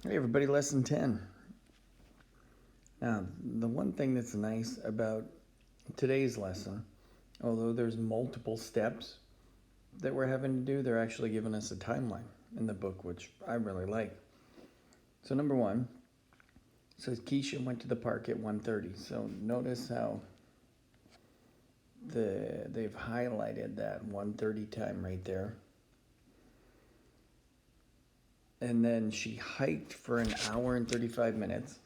Hey everybody, lesson 10. Now, the one thing that's nice about today's lesson, although there's multiple steps that we're having to do, they're actually giving us a timeline in the book, which I really like. So number one says Keisha went to the park at 1:30. So notice how they've highlighted that 1:30 time right there. And then she hiked for an hour and 35 minutes.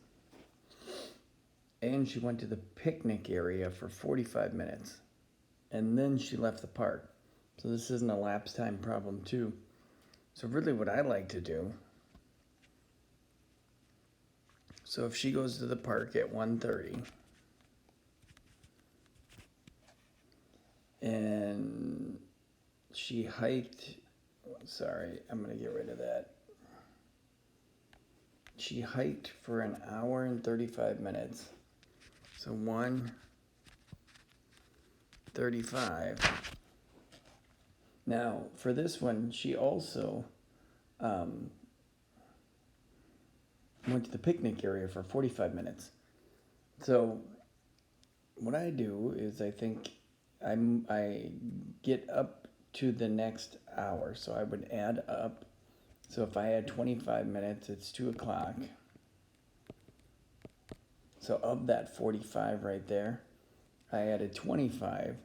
And she went to the picnic area for 45 minutes. And then she left the park. So this is an elapsed time problem too. So really what I like to do, so if she goes to the park at 1:30 and she hiked, sorry, I'm going to get rid of that. She hiked for an hour and 35 minutes. So 1:35. Now, for this one, she also went to the picnic area for 45 minutes. So what I do is I get up to the next hour. So I would add up. So if I had 25 minutes, it's 2 o'clock. So of that 45 right there, I added 25.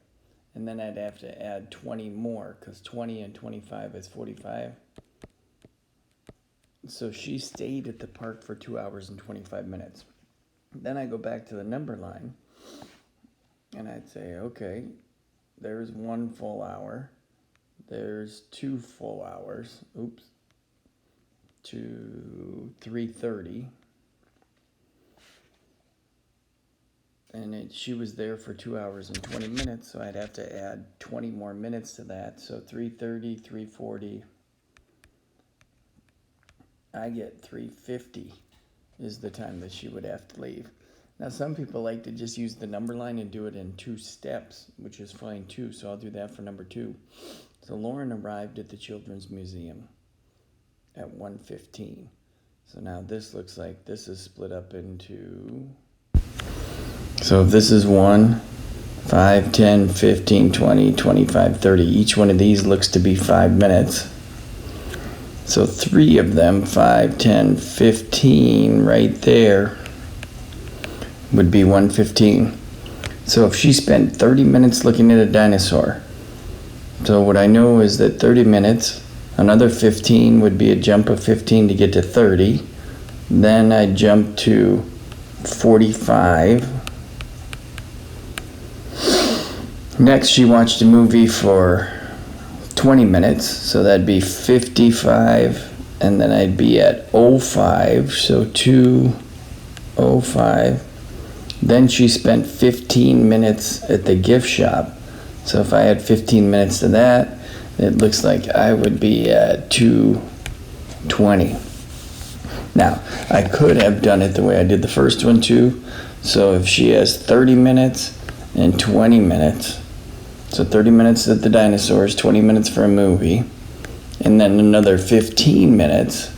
And then I'd have to add 20 more because 20 and 25 is 45. So she stayed at the park for 2 hours and 25 minutes. Then I go back to the number line and I'd say, okay, there's 1 full hour. There's 2 full hours. Oops. To 3:30. And she was there for 2 hours and 20 minutes, so I'd have to add 20 more minutes to that. So 3:30, 3:40. I get 3:50 is the time that she would have to leave. Now, some people like to just use the number line and do it in 2 steps, which is fine too, so I'll do that for number 2. So Lauren arrived at the Children's Museum at 1:15. So now this looks like this is split up into... So if this is 1, 5, 10, 15, 20, 25, 30. Each one of these looks to be 5 minutes. So 3 of them, 5, 10, 15, right there, would be 1:15. So if she spent 30 minutes looking at a dinosaur, so what I know is that 30 minutes, another 15 would be a jump of 15 to get to 30. Then I'd jump to 45. Next, she watched a movie for 20 minutes, so that'd be 55, and then I'd be at 05, so 2:05. Then she spent 15 minutes at the gift shop, so if I had 15 minutes to that, it looks like I would be at 2:20. Now, I could have done it the way I did the first one too, so if she has 30 minutes and 20 minutes, so 30 minutes at the dinosaurs, 20 minutes for a movie, and then another 15 minutes.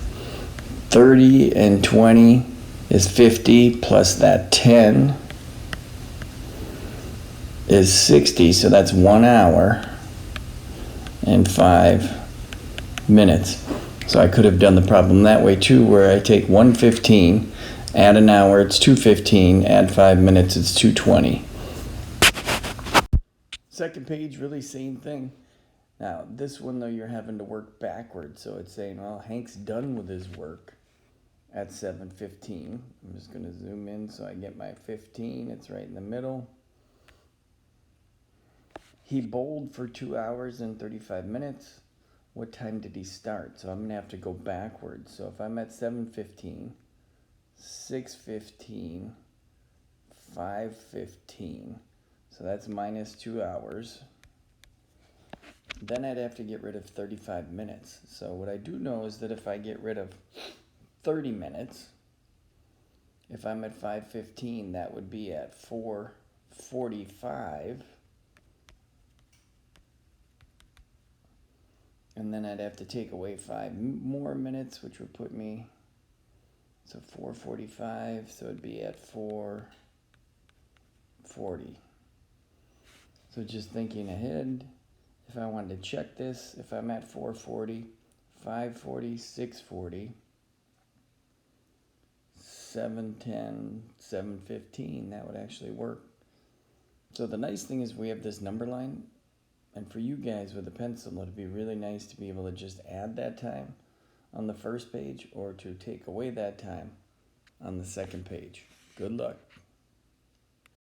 30 and 20 is 50, plus that 10 is 60, so that's 1 hour and 5 minutes. So I could have done the problem that way too, where I take 1:15, add an hour, it's 2:15, add 5 minutes, it's 2:20. Second page, really same thing. Now, this one, though, you're having to work backwards. So it's saying, well, Hank's done with his work at 7:15. I'm just going to zoom in so I get my 15. It's right in the middle. He bowled for 2 hours and 35 minutes. What time did he start? So I'm going to have to go backwards. So if I'm at 7:15, 6:15, 5:15. So that's minus 2 hours. Then I'd have to get rid of 35 minutes. So what I do know is that if I get rid of 30 minutes, if I'm at 5:15, that would be at 4:45. And then I'd have to take away 5 more minutes, which would put me So 4:45, so it'd be at 4:40. So just thinking ahead, if I wanted to check this, if I'm at 4:40, 5:40, 6:40, 7:10, 7:15, that would actually work. So the nice thing is we have this number line, and for you guys with a pencil, it'd be really nice to be able to just add that time on the first page or to take away that time on the second page. Good luck.